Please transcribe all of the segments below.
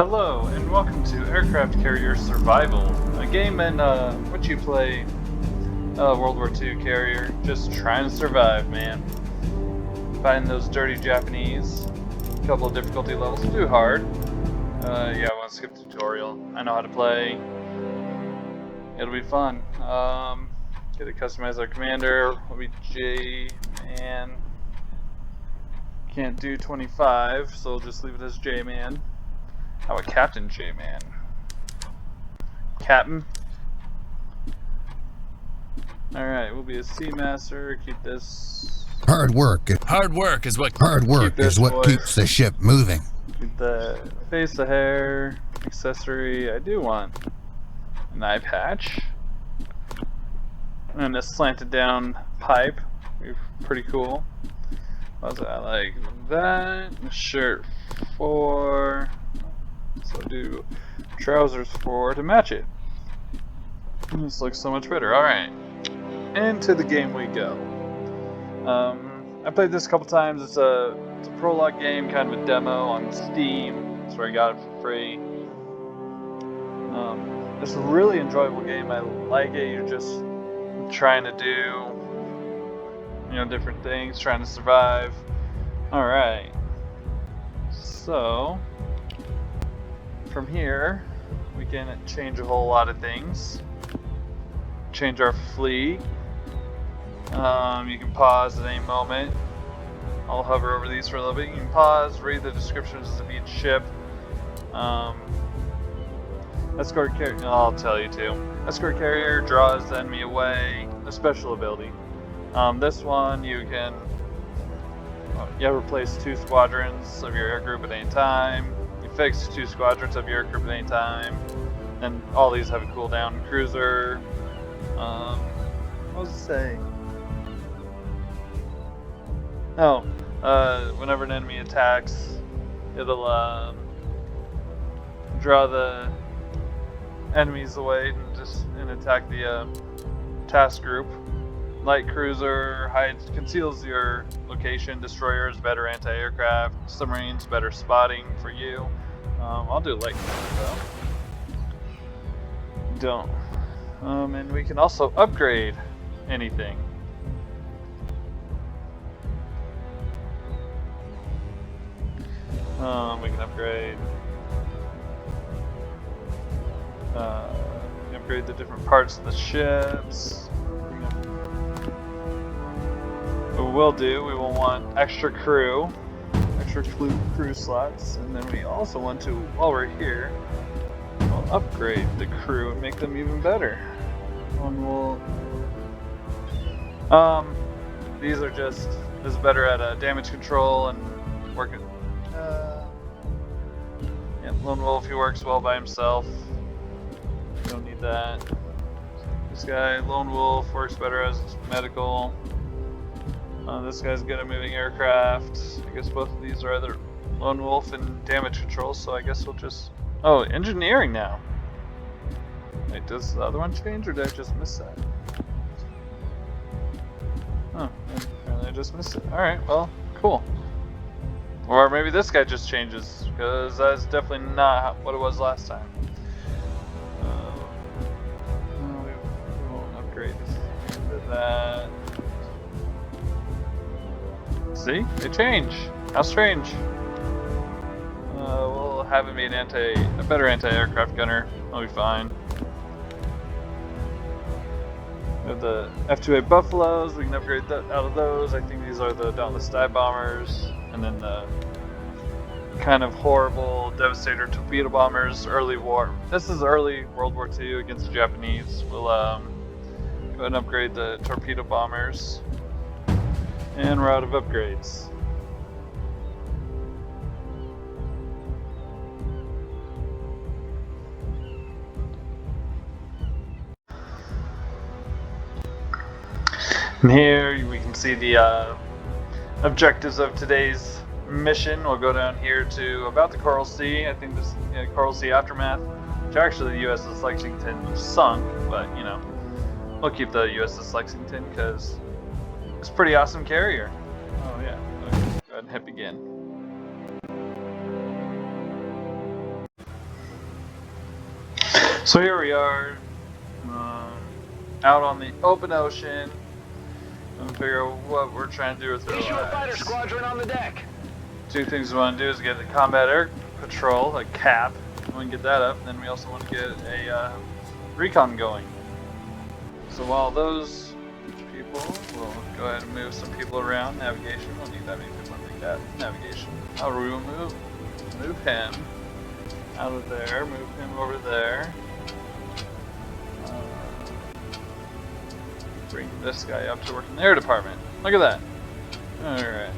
Hello, and welcome to Aircraft Carrier Survival, a game in which you play World War II carrier, just trying to survive, man. Find those dirty Japanese, a couple of difficulty levels, too hard. Yeah, I want to skip the tutorial. I know how to play. It'll be fun. Get to customize our commander. We'll be J-Man. Can't do 25, so we'll just leave it as J-Man. How about Captain J-Man? Captain? Alright, we'll be a Seamaster. Keep this. Hard work is what keeps the ship moving. Keep the face, the hair, accessory. I do want an eye patch. And a slanted down pipe. Pretty cool. Also, I like that. Shirt 4. So do trousers 4 to match it. This looks so much better. Alright. Into the game we go. I played this a couple times. It's a prologue game, kind of a demo on Steam. That's where I got it for free. It's a really enjoyable game. I like it. You're just trying to do, different things, trying to survive. Alright. So, from here, we can change a whole lot of things. Change our fleet. You can pause at any moment. I'll hover over these for a little bit. You can pause, read the descriptions of each ship. Escort carrier, I'll tell you too. Escort carrier draws the enemy away. A special ability. This one you can replace 2 squadrons of your air group at any time. You fix 2 squadrons of your air group at any time. And all these have a cooldown. Cruiser. What was it saying? Oh, whenever an enemy attacks, it'll draw the enemies away and attack the task group. Light cruiser conceals your location. Destroyers, better anti-aircraft. Submarines, better spotting for you. I'll do light cruiser though. Don't. And we can also upgrade anything. We can upgrade. Upgrade the different parts of the ships. What we will want extra crew slots, and then we also want to, while we're here, we'll upgrade the crew and make them even better. And these are just is better at damage control and working. Lone Wolf, he works well by himself. Don't need that. This guy, Lone Wolf, works better as medical. This guy's good at moving aircraft. I guess both of these are either Lone Wolf and damage control, so I guess we'll just... Oh, engineering now. Wait, does the other one change, or did I just miss that? Oh, apparently I just missed it. Alright, well, cool. Or maybe this guy just changes, because that's definitely not what it was last time. We won't upgrade this into that. See? They change. How strange. We'll have him be a better anti-aircraft gunner. I'll be fine. We have the F-2A Buffaloes. We can upgrade out of those. I think these are the Dauntless Dive Bombers. And then the kind of horrible Devastator torpedo bombers, early war. This is early World War II against the Japanese. We'll go ahead and upgrade the torpedo bombers. And we're out of upgrades. And here we can see the objectives of today's mission. We'll go down here to about the Coral Sea. I think this Coral Sea aftermath, which actually the USS Lexington sunk, but we'll keep the USS Lexington because it's a pretty awesome carrier. Oh yeah, okay. Go ahead and hit begin. So here we are, out on the open ocean, and figure out what we're trying to do with our Issue a fighter lives. squadron on the deck. Two things we want to do is get the combat air patrol, a cap. We want to get that up, and then we also want to get a recon going. So while those people, we'll go ahead and move some people around. Navigation, we don't need that many people like that. Navigation. How do we move him out of there, move him over there. Bring this guy up to work in the air department. Look at that. Alright.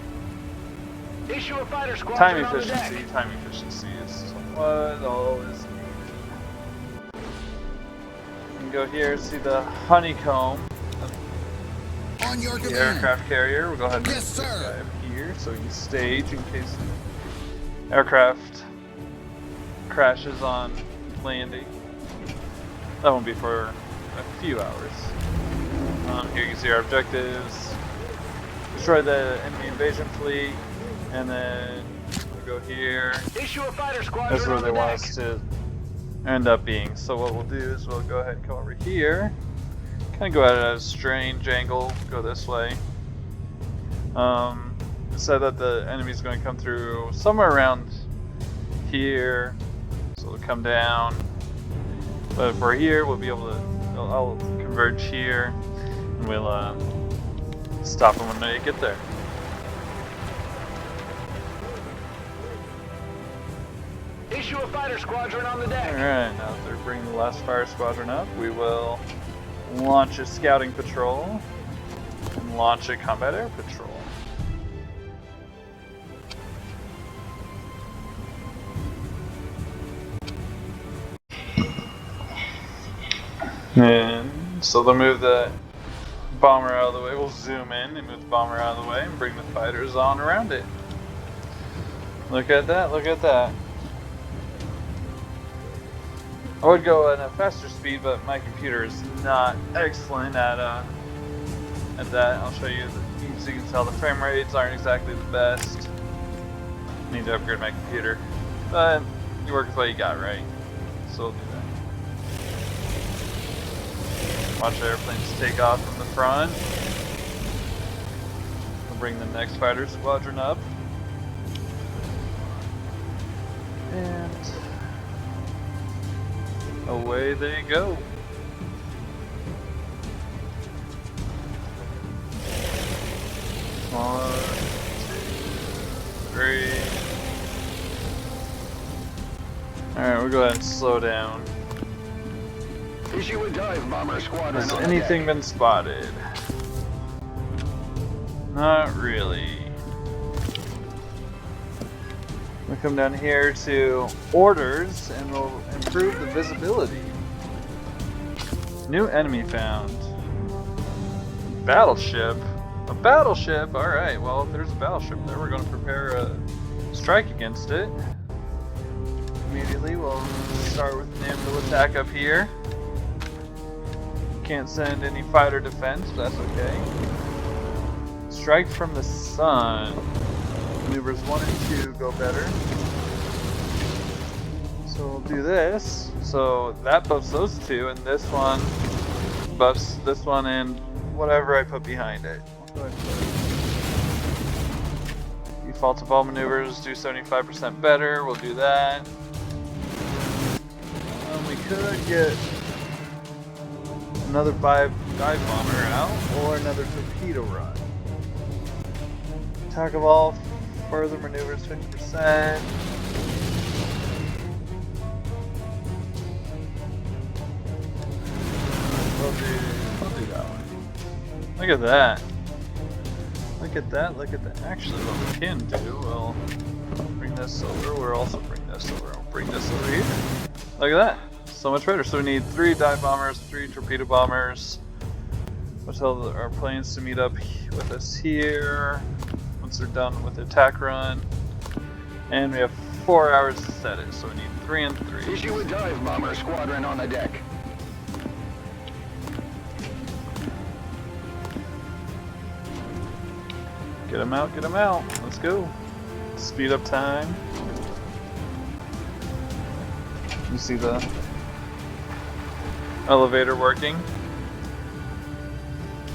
Issue a fighter Time squadron on the efficiency. deck. Time efficiency is what all is needed. You can go here, see the honeycomb. On your The command. aircraft carrier. We'll go ahead and Yes, move this sir. guy up here so he stage in case aircraft crashes on landing. That won't be for a few hours. Here you can see our objectives. Destroy the enemy invasion fleet, and then we'll go here. Issue a fighter squadron That's where on they the want deck. us to end up being. So what we'll do is we'll go ahead and come over here. Kind of go at a strange angle, go this way. It said that the enemy's going to come through somewhere around here, so they'll come down. But if we're here, we'll be able to. I'll converge here, and we'll stop them when they get there. Issue a fighter squadron on the deck. Alright, now that they're bringing the last fire squadron up, we will launch a scouting patrol and launch a combat air patrol. And so they'll move the bomber out of the way. We'll zoom in and move the bomber out of the way and bring the fighters on around it. Look at that, look at that. I would go at a faster speed, but my computer is not excellent at that. I'll show you, so you can tell the frame rates aren't exactly the best. Need to upgrade my computer, but you work with what you got, right? So we'll do that. Watch the airplanes take off from the front. We'll bring the next fighter squadron up. And away they go. One, two, three. Alright, we'll go ahead and slow down. Issue a dive bomber squadron Has on the anything deck. been spotted? Not really. We'll come down here to orders and we'll improve the visibility. New enemy found. Battleship. A battleship? Alright, well if there's a battleship there, we're going to prepare a strike against it. Immediately we'll start with naval attack up here. Can't send any fighter defense, but that's okay. Strike from the sun. Maneuvers 1 and 2 go better. So we'll do this. So that buffs those two, and this one buffs this one and whatever I put behind it. What do I put? Default of all maneuvers do 75% better. We'll do that. We could get another dive bomber out, or another torpedo run. Attack of all further maneuvers 50%. We'll do that one. Look at that. Look at that, look at that. Actually, what we can do, we'll bring this over. We'll also bring this over. We'll bring this over here. Look at that. So much better. So we need 3 dive bombers, 3 torpedo bombers. We'll tell our planes to meet up with us here once they're done with the attack run. And we have 4 hours to set it, so we need 3 and 3. Issue a dive bomber squadron on the deck. Get them out, get them out. Let's go. Speed up time. You see the Elevator working.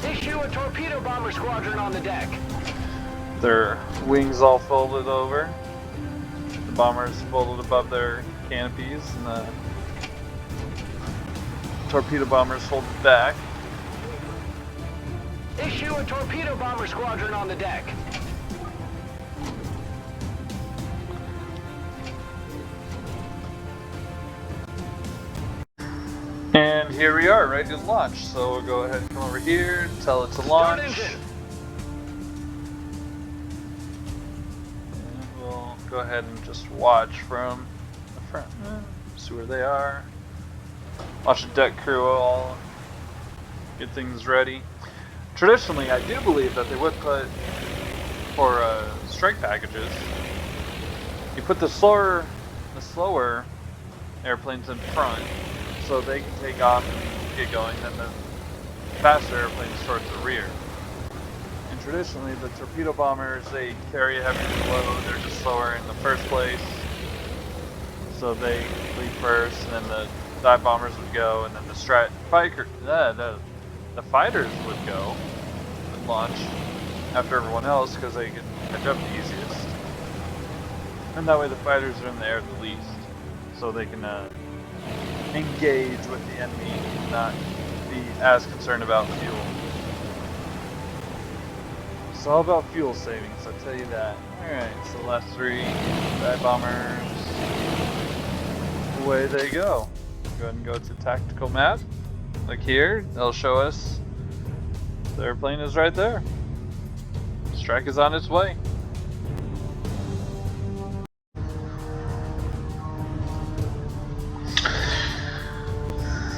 Issue a torpedo bomber squadron on the deck. Their wings all folded over. The bombers folded above their canopies, and the torpedo bombers folded back. Issue a torpedo bomber squadron on the deck. And here we are, ready to launch. So we'll go ahead and come over here, tell it to launch. engine. And we'll go ahead and just watch from the front. See where they are. Watch the deck crew all get things ready. Traditionally, I do believe that they would put, for strike packages, you put the slower airplanes in front, so they can take off and get going, and the faster airplanes towards the rear. And traditionally, the torpedo bombers, they carry a heavier load, they're just slower in the first place, so they lead first, and then the dive bombers would go, and then the fighters would go and launch after everyone else because they can catch up the easiest. And that way the fighters are in the air the least, so they can engage with the enemy and not be as concerned about fuel. It's all about fuel savings, I'll tell you that. Alright, so the last three dive bombers, away they go. Go ahead and go to tactical map. Like here, they'll show us the airplane is right there. Strike is on its way.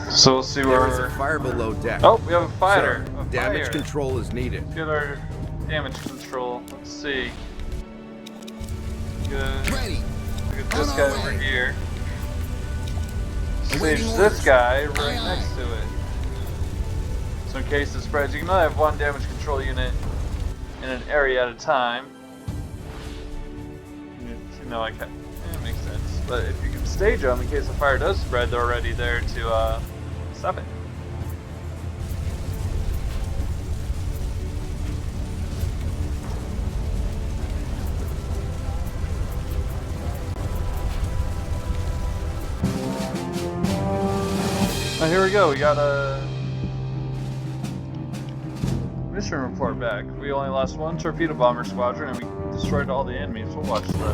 So we'll see where There is a fire below deck. Oh, we have a fighter. Sir, A damage fire. control is needed. Get our damage control. Let's see. Good. Ready. Look at this On guy our over way. here. Awaiting Stage orders. this guy right Aye, aye. next to it. So in case it spreads, you can only have one damage control unit in an area at a time. You know, like, it makes sense. But if you can stage them in case the fire does spread, they're already there to stop it. Now here we go, we got a mission report back. We only lost one torpedo bomber squadron and we destroyed all the enemies. We'll watch the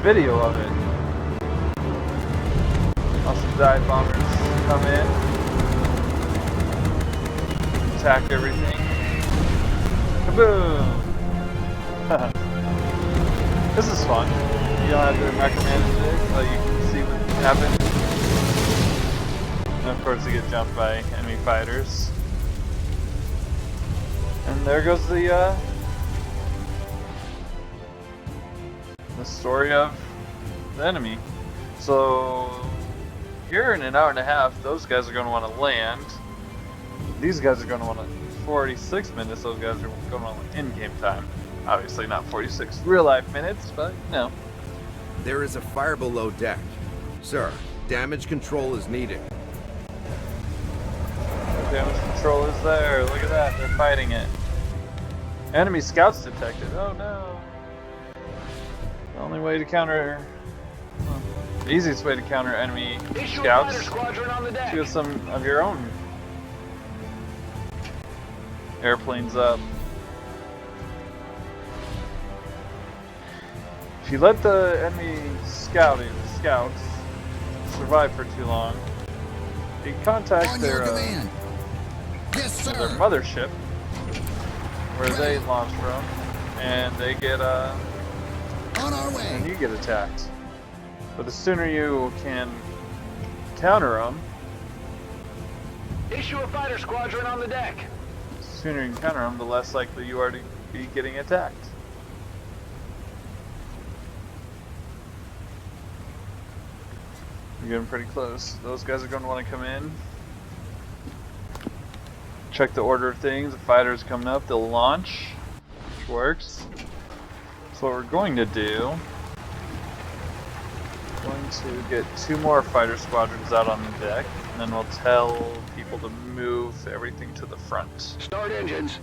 video of it. Also dive bombers come in, attack everything. Kaboom! This is fun. You don't have to micromanage it, but you can see what happens. And of course you get jumped by enemy fighters. And there goes the story of the enemy. So here in an hour and a half, those guys are going to want to land. These guys are going to want to 46 minutes. Those guys are going to want in-game time. Obviously not 46 real-life minutes, but you know. There is a fire below deck. Sir, damage control is needed. The damage control is there. Look at that. They're fighting it. Enemy scouts detected. Oh no. The only way to counter... well, the easiest way to counter enemy Issue a scouts fighter squadron on the is deck. to get some of your own airplanes up. If you let the enemy scouts survive for too long, you can contact On your their command. Yes, sir. their mothership, where they launch from, and they get On our and way. you get attacked. But the sooner you can counter them, Issue a fighter squadron on the deck. the sooner you can counter them, the less likely you are to be getting attacked. You're getting pretty close. Those guys are going to want to come in. Check the order of things. The fighter's coming up. They'll launch, which works. So what we're going to do, going to get 2 more fighter squadrons out on the deck, and then we'll tell people to move everything to the front. Start engines.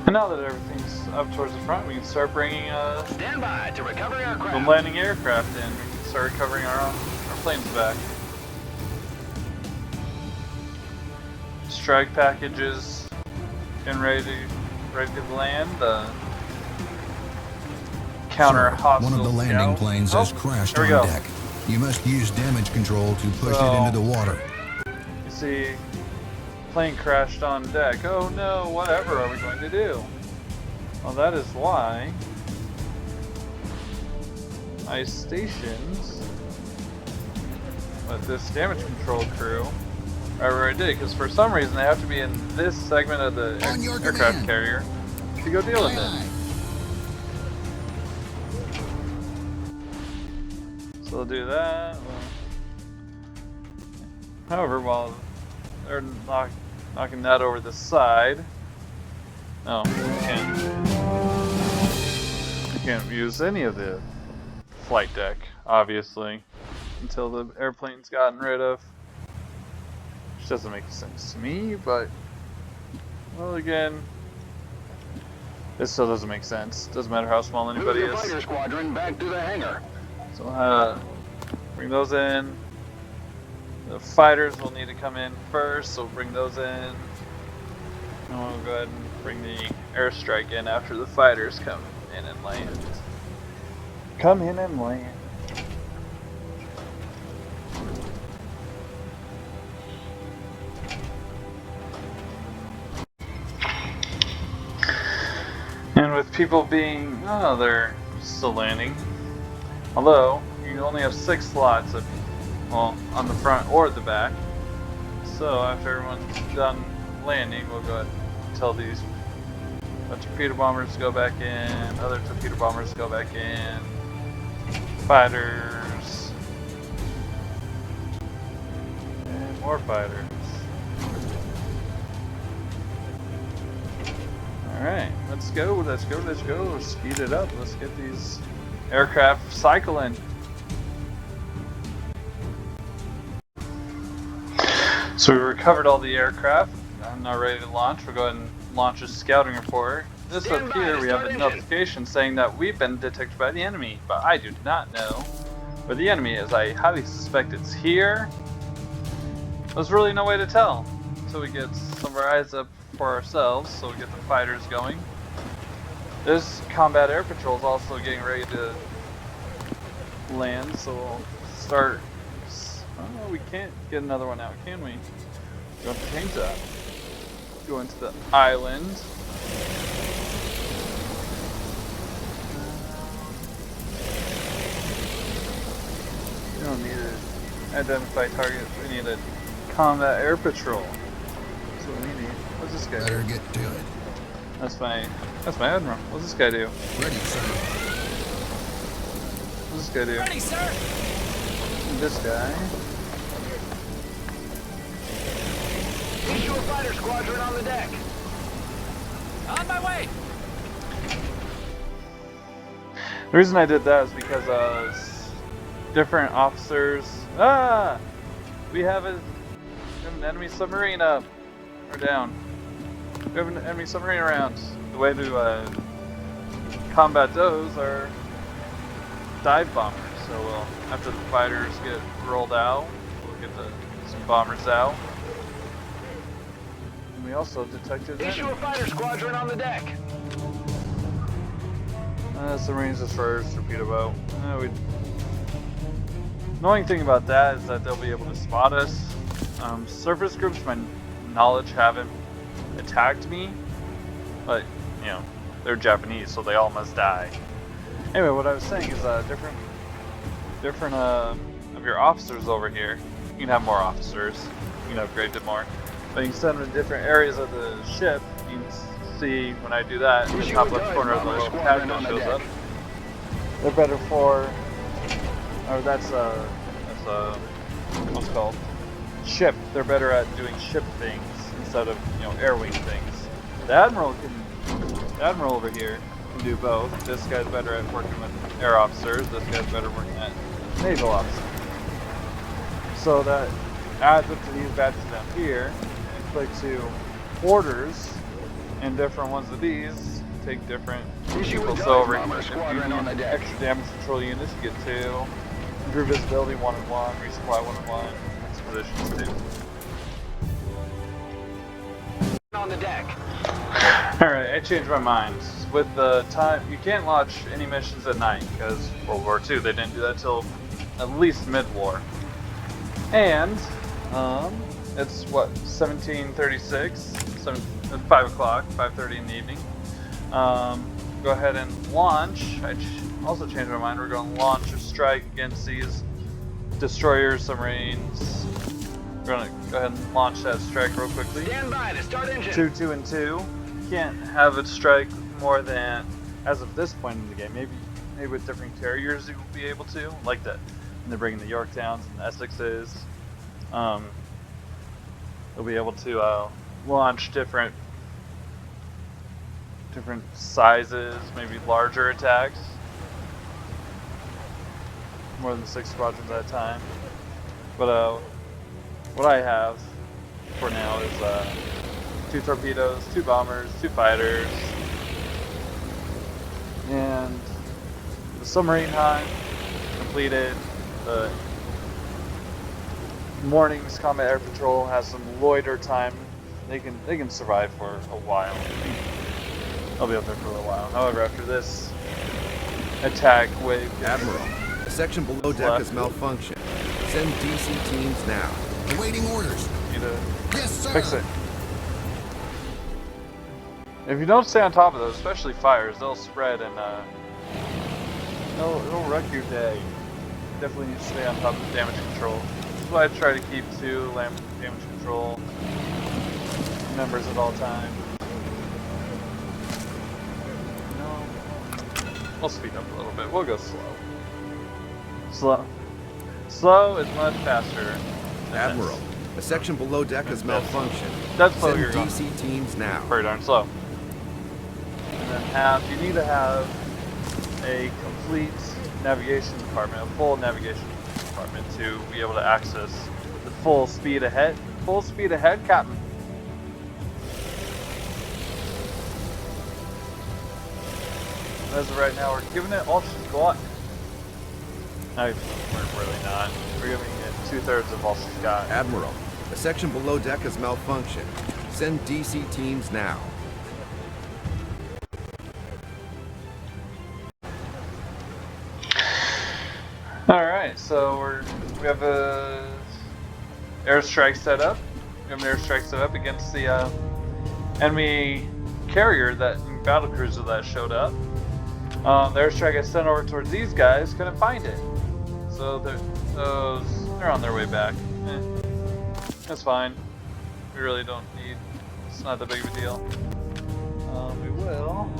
And now that everything's up towards the front, we can start bringing Stand by to recover aircraft. the landing aircraft in. We can start recovering our planes back. Strike packages getting ready to land. Counter Sir, hostile one of the landing scout. planes has crashed there on we go. deck. You must use damage control to push So- it into the water. You see, plane crashed on deck. Oh no, whatever are we going to do? Well, that is why I stationed with this damage control crew right where I did, because for some reason they have to be in this segment of the On your aircraft command. carrier to go deal with it. So they'll do that. However, while they're knocking that over the side, no, you can't use any of the flight deck, obviously, until the airplane's gotten rid of. Which doesn't make sense to me, but well, again, this still doesn't make sense. Doesn't matter how small anybody Move the is. fighter squadron back to the hangar. So bring those in. The fighters will need to come in first, so bring those in. And we'll go ahead and bring the airstrike in after the fighters come in and land. Come in and land. And with people being, oh, they're still landing. Although, you only have 6 slots of, well, on the front or the back. So after everyone's done landing, we'll go ahead and tell these torpedo bombers to go back in, other torpedo bombers to go back in, fighters, and more fighters. Alright, let's go, let's go, let's go. Let's speed it up. Let's get these aircraft cycling. So we recovered all the aircraft. I'm now ready to launch. We'll go ahead and launch a scouting report. This up here, we have a notification saying that we've been detected by the enemy, but I do not know where the enemy is. I highly suspect it's here. There's really no way to tell until we get some of our eyes up for ourselves, so we get the fighters going. This combat air patrol is also getting ready to land, so we'll start. Oh, we can't get another one out, can we? We'll have to change that. Go into the island. We don't need to identify targets. We need a combat air patrol. That's what we need. What's this guy Better do? get to it. That's my admiral. What's this guy do? Ready, sir. What's this guy do? Ready, sir. This guy. Issue a fighter squadron on the deck. On my way. The reason I did that is because different officers. Ah, we have an enemy submarine up or down. We have an enemy submarine around. The way to combat those are dive bombers. So after the fighters get rolled out, we'll get some bombers out. And we also detected an Issue a enemy. fighter squadron on the deck. Submarines as far as torpedo boat. Annoying thing about that is that they'll be able to spot us. Surface groups, to my knowledge, haven't attacked me, but you know they're Japanese, so they all must die. Anyway, what I was saying is different of your officers over here. You can have more officers. You can upgrade to more, but you can send them in different areas of the ship. You can see when I do that, in the top left corner of the little cabinet shows up. They're better for, or that's what's it called? Ship. They're better at doing ship things instead of, air wing things. The admiral can the Admiral over here can do both. This guy's better at working with air officers. This guy's better working at naval officers. So that adds up to these badges down here. And click to orders, and different ones of these take different people. So over here, if you need extra damage control units, you get 2. Improve visibility 1 and 1, resupply 1 and 1. Positions 2. On the deck. Alright, I changed my mind. With the time, you can't launch any missions at night, because World War II, they didn't do that till at least mid-war. And, it's what, 1736? 5 o'clock, 5:30 in the evening. Go ahead and launch. I also changed my mind. We're going to launch a strike against these destroyers, submarines. We're going to go ahead and launch that strike real quickly. Stand by to start engine. 2, 2, and 2. You can't have it strike more than, as of this point in the game, maybe with different carriers you will be able to, like that. And they're bringing the Yorktowns and the Essexes. They'll be able to launch different sizes, maybe larger attacks. More than 6 squadrons at a time. But what I have for now is 2 torpedoes, 2 bombers, 2 fighters, and the submarine hunt completed. The morning's combat air patrol has some loiter time. They can survive for a while. I'll be up there for a little while. However, after this attack wave, Admiral, a section below deck has malfunctioned. Send DC teams now. Awaiting orders. need to Yes, sir. fix it. If you don't stay on top of those, especially fires, they'll spread and it'll wreck your day. Definitely need to stay on top of damage control. That's why I try to keep 2 damage control members at all times. We'll speed up a little bit. We'll go slow. Slow is much faster. Admiral, a section below deck has malfunctioned. That's slow. Send You're going DC teams now. pretty darn slow. And then you need to have a complete navigation department, a full navigation department to be able to access the full speed ahead. Full speed ahead, Captain. As of right now, we're giving it all she's got. No, we're really not. We're giving it 2/3 of all she's got. Admiral, a section below deck has malfunctioned. Send DC teams now. Alright, so we have a airstrike set up. We have an airstrike set up against the enemy carrier battle cruiser that showed up. The airstrike I sent over towards these guys couldn't find it, so they're on their way back. That's fine. We really don't need. It's not that big of a deal. We will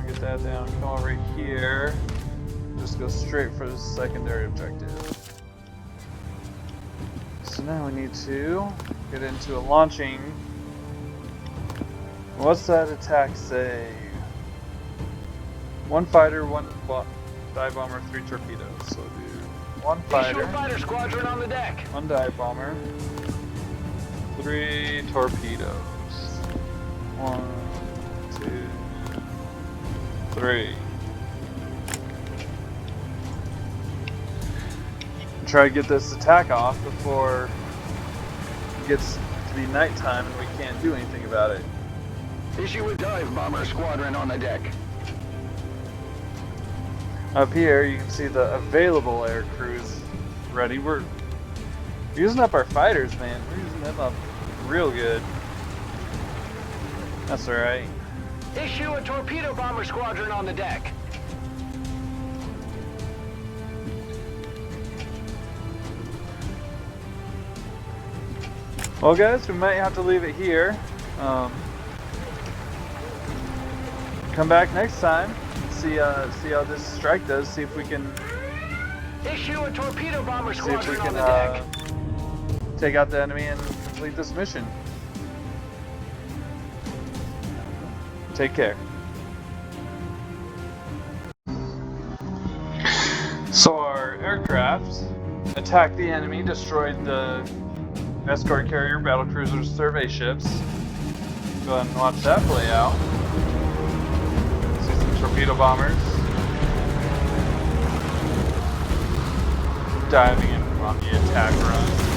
get that down. Come over here. Just go straight for the secondary objective. So now we need to get into a launching. What's that attack say? 1 fighter, 1 dive bomber, 3 torpedoes. So do 1 fighter, fighter squadron on the deck. 1 dive bomber, 3 torpedoes. 1, 2, 3. Try to get this attack off before it gets to be nighttime and we can't do anything about it. Issue a dive bomber squadron on the deck. Up here, you can see the available air crews ready. We're using up our fighters, man. We're using them up real good. That's alright. Issue a torpedo bomber squadron on the deck. Well, guys, we might have to leave it here. Come back next time. See how this strike does. See if we can. Issue a torpedo bomber See if we squadron on can the deck. take out the enemy and complete this mission. Take care. So our aircraft attacked the enemy, destroyed the escort carrier, battle cruisers, survey ships. Go ahead and watch that play out. See some torpedo bombers diving in on the attack run.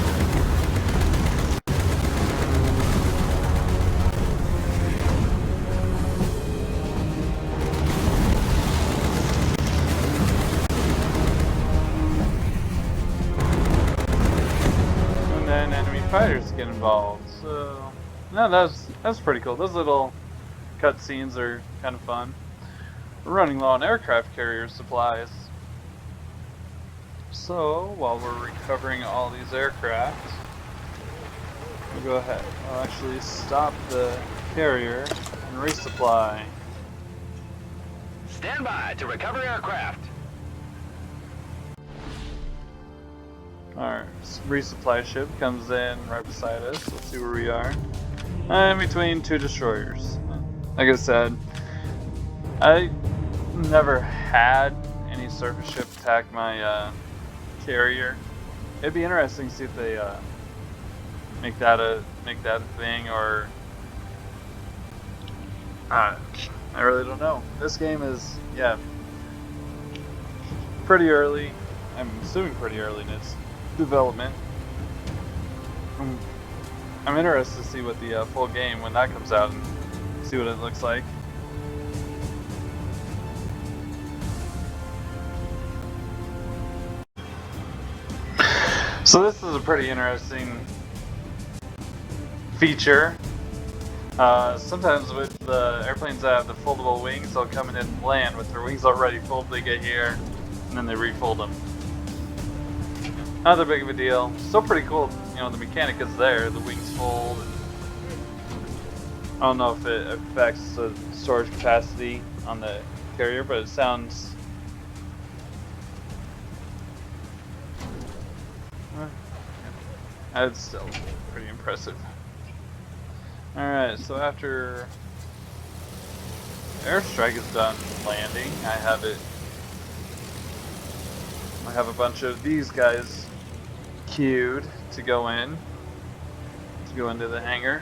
And then enemy fighters get involved. So, no, that's pretty cool. Those little cutscenes are kind of fun. We're running low on aircraft carrier supplies. So, while we're recovering all these aircraft, we'll go ahead. I'll actually stop the carrier and resupply. Stand by to recover aircraft. Our resupply ship comes in right beside us. Let's see where we are. In between two destroyers. Like I said, I never had any surface ship attack my carrier. It'd be interesting to see if they make that a thing, or I really don't know. This game is pretty early. I'm assuming pretty early in its development. I'm interested to see what the full game, when that comes out, and see what it looks like. So this is a pretty interesting feature. Sometimes with the airplanes that have the foldable wings, they'll come in and land with their wings already folded. They get here, and then they refold them. Not that big of a deal. Still pretty cool. You know, the mechanic is there. The wings fold. I don't know if it affects the storage capacity on the carrier, but it sounds. It's still pretty impressive. Alright, so after airstrike is done landing, I have a bunch of these guys queued to go into the hangar.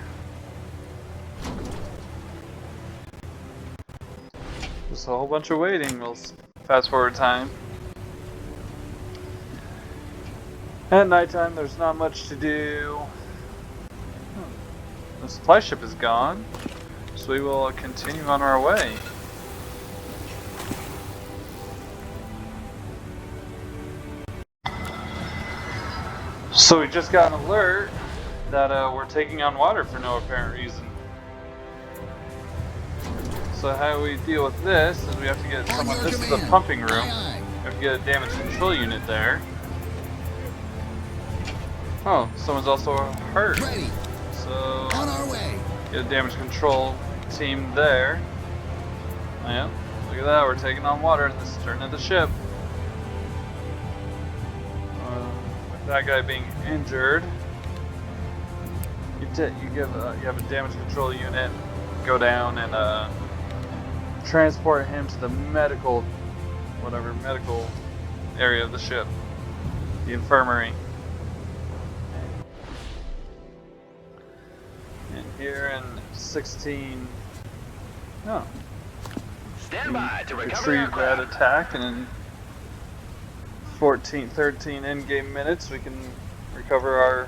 Just a whole bunch of waiting. We'll fast forward time. At nighttime, there's not much to do. The supply ship is gone, so we will continue on our way. So we just got an alert that we're taking on water for no apparent reason. So how we deal with this is we have to get someone. This is a pumping room. We have to get a damage control unit there. Oh, someone's also hurt. Ready. So On our way. get a damage control team there. Oh, yeah, look at that. We're taking on water in the stern of the ship. With that guy being injured, you have a damage control unit. Go down and transport him to the medical area of the ship, the infirmary. And here in 16, no. Stand by to recover Retrieve that aircraft. attack, and in 13 in-game minutes, we can recover our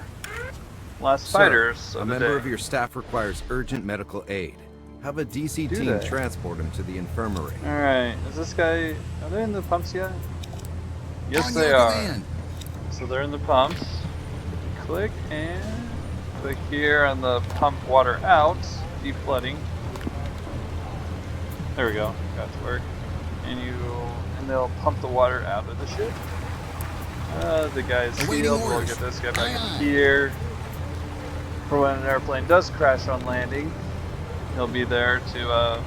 last fighters Sir, of a the member day. of your staff requires urgent medical aid. Have a DC Do team they? transport him to the infirmary. Alright, is this guy, are they in the pumps yet? Yes, On they your are. command. So they're in the pumps. Click and click here on the pump water out, deflooding. There we go, got to work. And they'll pump the water out of the ship. The guy's Awaiting healed. We'll orders. get this guy back Aye, aye. in here. For when an airplane does crash on landing, he'll be there to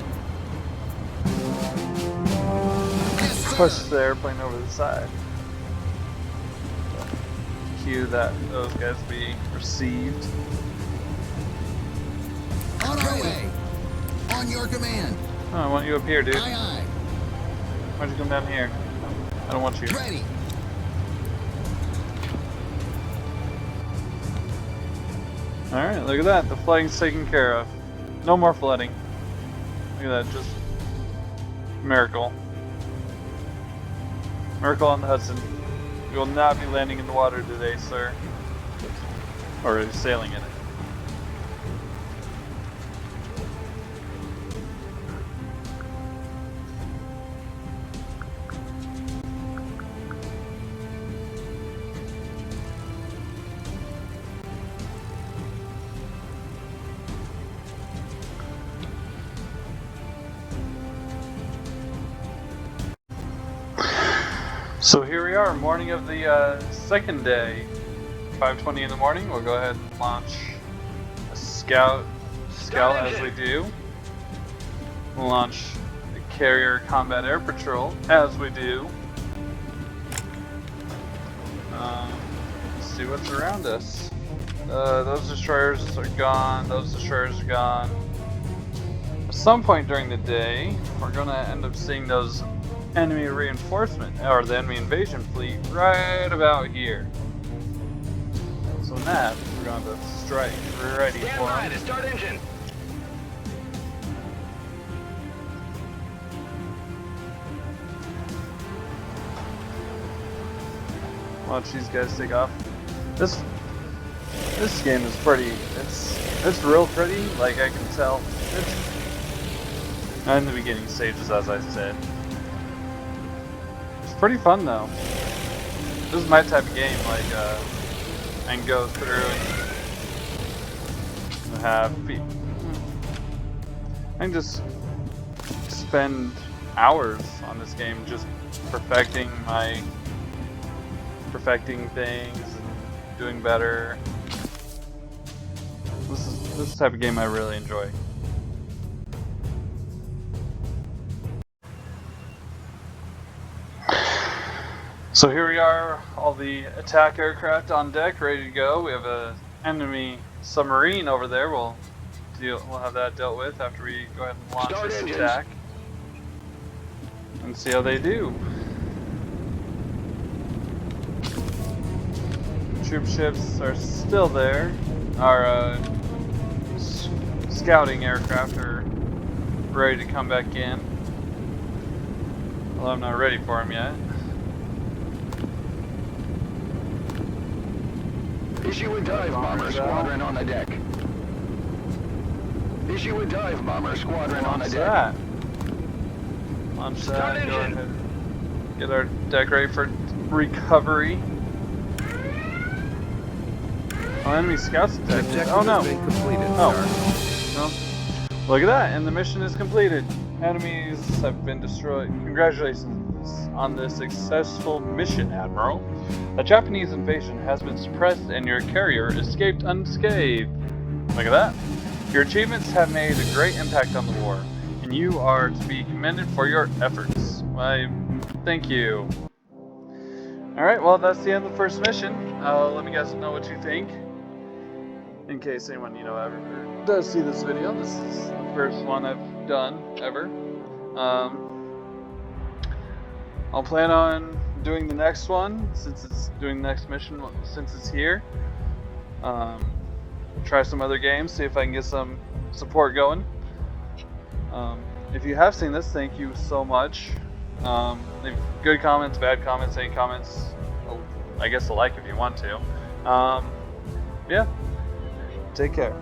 Yes, sir. push the airplane over the side. Cue that those guys be received. On our way. On On your command. Oh, I want you up here, dude. Aye, aye. Why'd you come down here? I don't want you. Ready. Alright, look at that. The flooding's taken care of. No more flooding. Look at that, just miracle. Miracle on the Hudson. You will not be landing in the water today, sir. Or sailing in it. So here we are, morning of the second day. 5:20 in the morning. We'll go ahead and launch a scout as we do. We'll launch the carrier combat air patrol as we do. Let's see what's around us. Those destroyers are gone. Those destroyers are gone. At some point during the day, we're gonna end up seeing those enemy reinforcement, or the enemy invasion fleet, right about here. So now, we're going to strike. We're ready Stand for by them. to start engine. Watch these guys take off. This game is pretty. It's real pretty. Like I can tell. It's not in the beginning stages, as I said. It's pretty fun though. This is my type of game. Like and go through and have I can just spend hours on this game just perfecting things and doing better. This is the type of game I really enjoy. So here we are, all the attack aircraft on deck, ready to go. We have an enemy submarine over there. We'll have that dealt with after we go ahead and launch Start this engines. attack and see how they do. Troop ships are still there. Our scouting aircraft are ready to come back in. Although I'm not ready for them yet. Issue a dive bomber squadron on the deck. Issue a dive bomber squadron on the Launch deck. that. Launch Start that. Go engine. ahead. Get our deck ready for recovery. Oh, enemy scouts The attacked. objective Oh no. has been completed, Oh. sir. Well, look at that, and the mission is completed. Enemies have been destroyed. Congratulations on this successful mission, Admiral. A Japanese invasion has been suppressed and your carrier escaped unscathed. Look at that. Your achievements have made a great impact on the war, and you are to be commended for your efforts. Why, thank you. Alright, well, that's the end of the first mission. Let me guys know what you think. In case anyone, ever does see this video, this is the first one I've done ever. I'll plan on doing the next one since it's doing the next mission since it's here. Try some other games, see if I can get some support going. If you have seen this, thank you so much. Leave good comments, bad comments, any comments. I guess a like if you want to. Yeah. Take care.